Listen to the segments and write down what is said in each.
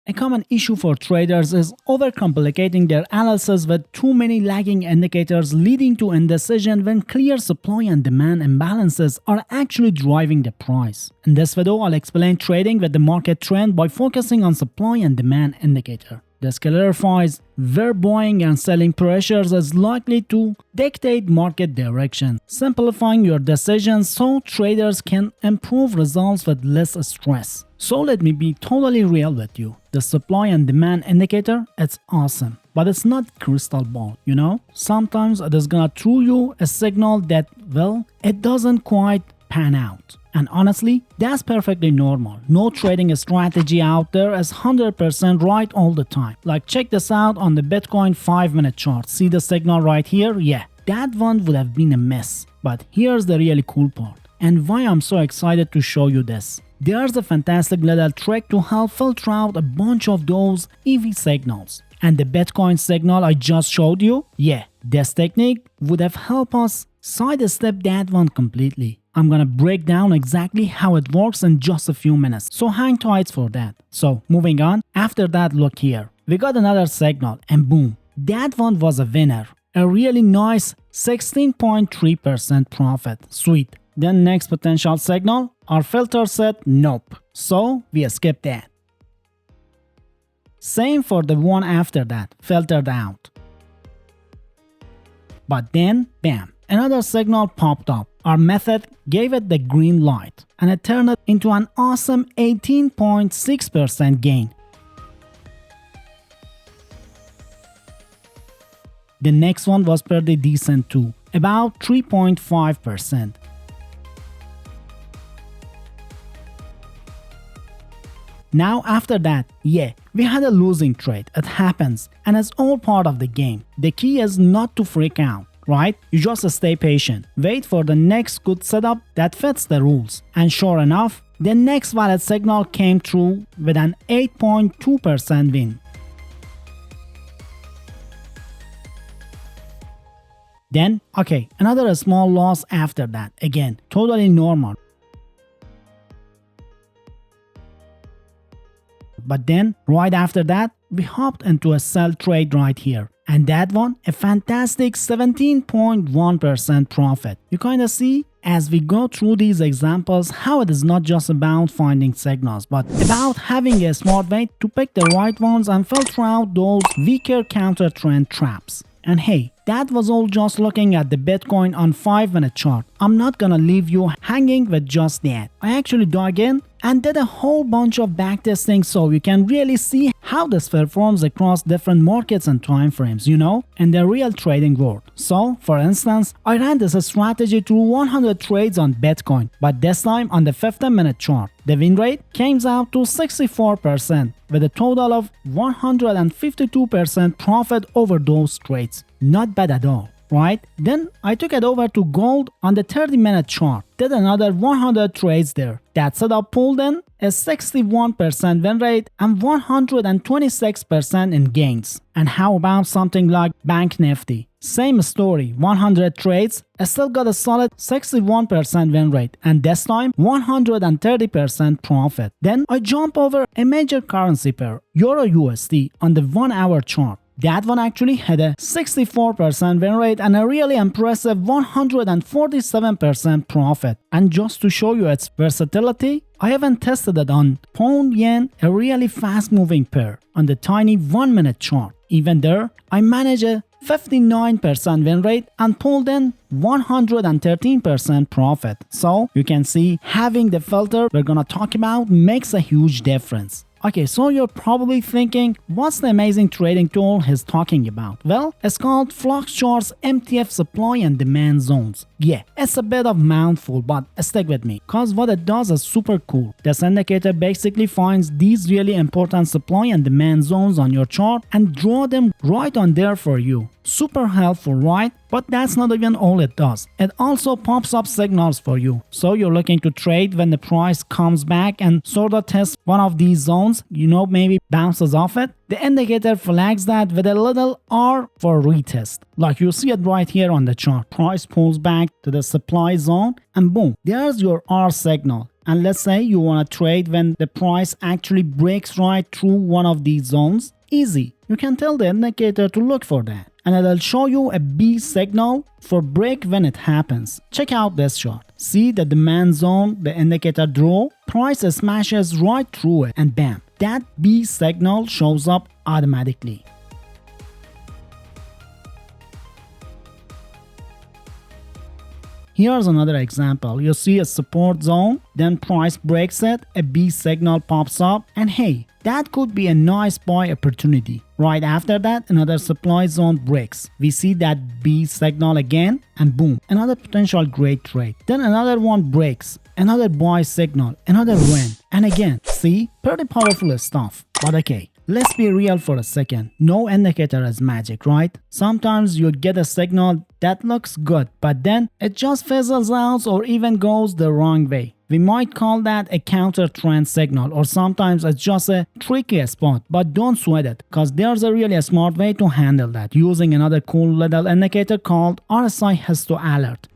A common issue for traders is overcomplicating their analysis with too many lagging indicators, leading to indecision when clear supply and demand imbalances are actually driving the price. In this video, I'll explain trading with the market trend by focusing on supply and demand indicator. This clarifies where buying and selling pressures is likely to dictate market direction, simplifying your decisions so traders can improve results with less stress. So let me be totally real with you. The supply and demand indicator, it's awesome, but it's not crystal ball, you know? Sometimes it is gonna throw you a signal that, well, it doesn't quite pan out. And honestly, that's perfectly normal. No trading strategy out there is 100% right all the time. Like check this out on the Bitcoin 5-minute chart. See the signal right here? Yeah, that one would have been a mess. But here's the really cool part, and why I'm so excited to show you this. There's a fantastic little trick to help filter out a bunch of those EV signals. And the Bitcoin signal I just showed you? Yeah, this technique would have helped us sidestep that one completely. I'm gonna break down exactly how it works in just a few minutes, so hang tight for that. So moving on, after that, look here. We got another signal and boom, that one was a winner. A really nice 16.3% profit. Sweet. Then next potential signal, our filter said nope, so we skip that. Same for the one after that, filtered out. But then, bam, another signal popped up. Our method gave it the green light, and it turned it into an awesome 18.6% gain. The next one was pretty decent too, about 3.5%. Now after that, yeah, we had a losing trade. It happens, and it's all part of the game. The key is not to freak out, right? You just stay patient, wait for the next good setup that fits the rules. And sure enough, the next valid signal came through with an 8.2% win. Then, okay, another small loss after that. Again, totally normal. But then, right after that, we hopped into a sell trade right here. And that one, a fantastic 17.1% profit. You kinda see, as we go through these examples, how it is not just about finding signals, but about having a smart way to pick the right ones and filter out those weaker counter trend traps. And hey, that was all just looking at the Bitcoin on 5-minute chart. I'm not gonna leave you hanging with just that. I actually dug in and did a whole bunch of backtesting so you can really see how this performs across different markets and time frames, you know, in the real trading world. So, for instance, I ran this strategy through 100 trades on Bitcoin, but this time on the 15-minute chart. The win rate came out to 64% with a total of 152% profit over those trades. Not bad at all, right? Then I took it over to gold on the 30-minute chart, did another 100 trades there. That setup pulled in a 61% win rate and 126% in gains. And how about something like Bank Nifty? Same story, 100 trades, I still got a solid 61% win rate, and this time 130% profit. Then I jump over a major currency pair, Euro USD, on the 1-hour chart. That one actually had a 64% win rate and a really impressive 147% profit. And just to show you its versatility, I haven't tested it on Pound Yen, a really fast moving pair, on the tiny 1-minute chart. Even there, I managed a 59% win rate and pulled in 113% profit. So you can see having the filter we're gonna talk about makes a huge difference. Okay, so you're probably thinking, what's the amazing trading tool he's talking about? Well, it's called Floxchart's MTF supply and demand zones. Yeah, it's a bit of mouthful, but stick with me, cause what it does is super cool. This indicator basically finds these really important supply and demand zones on your chart and draw them right on there for you. Super helpful, right? But that's not even all it does. It also pops up signals for you. So you're looking to trade when the price comes back and sort of tests one of these zones, you know, maybe bounces off it. The indicator flags that with a little R for retest. Like you see it right here on the chart. Price pulls back to the supply zone and boom, there's your R signal. And let's say you want to trade when the price actually breaks right through one of these zones. Easy. You can tell the indicator to look for that. And it'll show you a B signal for break when it happens. Check out this chart. See the demand zone the indicator drew? Price smashes right through it and bam, that B signal shows up automatically. Here's another example. You see a support zone, then price breaks it, a B signal pops up, and hey, that could be a nice buy opportunity. Right after that, another supply zone breaks. We see that B signal again, and boom, another potential great trade. Then another one breaks, another buy signal, another win, and again, see, pretty powerful stuff. But okay, let's be real for a second. No indicator is magic, right? Sometimes you get a signal that looks good, but then it just fizzles out or even goes the wrong way. We might call that a counter trend signal, or sometimes it's just a tricky spot, but don't sweat it, cause there's a really smart way to handle that using another cool little indicator called RSI Histo Alert.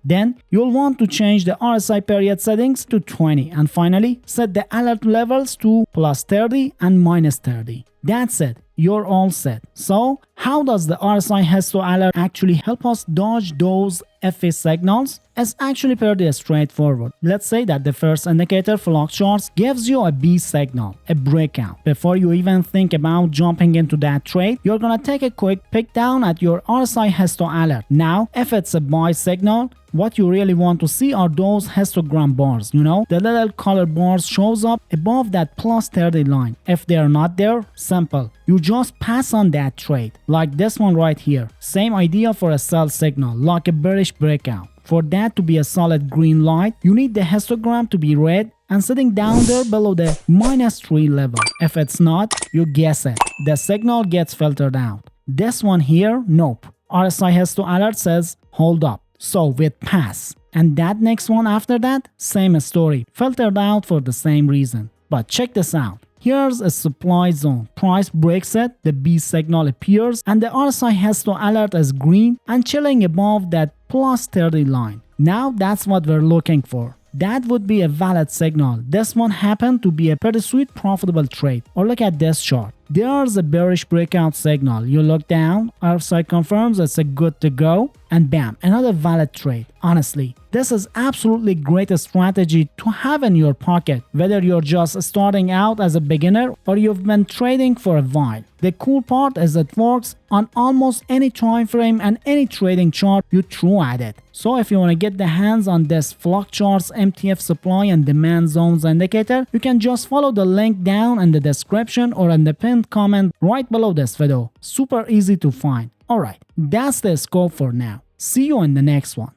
Then you'll want to change the RSI period settings to 20 and finally set the alert levels to +30 and -30. That's it, you're all set. So how does the RSI Histo Alert actually help us dodge those FA signals? It's actually pretty straightforward. Let's say that the first indicator flock charts gives you a B signal, a breakout. Before you even think about jumping into that trade, you're gonna take a quick peek down at your RSI Histo Alert. Now, if it's a buy signal, what you really want to see are those histogram bars, the little color bars shows up above that +30 line. If they're not there, simple. You just pass on that trade, like this one right here. Same idea for a sell signal, like a bearish breakout. For that to be a solid green light, you need the histogram to be red and sitting down there below the -3 level. If it's not, you guess it. The signal gets filtered out. This one here, nope. RSI Histo Alert says, hold up. So we'd pass. And that next one after that, same story, filtered out for the same reason. But check this out. Here's a supply zone. Price breaks it, the B signal appears, and the RSI Histo Alert is green and chilling above that +30 line. Now that's what we're looking for. That would be a valid signal. This one happened to be a pretty sweet profitable trade. Or look at this chart. There's a bearish breakout signal. You look down, RSI confirms it's a good to go, and bam, another valid trade. Honestly, this is absolutely great strategy to have in your pocket, whether you're just starting out as a beginner or you've been trading for a while. The cool part is it works on almost any time frame and any trading chart you throw at it. So if you want to get the hands on this flock charts MTF supply and demand zones indicator, you can just follow the link down in the description or in the pinned comment right below this video. Super easy to find. Alright, that's the scope for now. See you in the next one.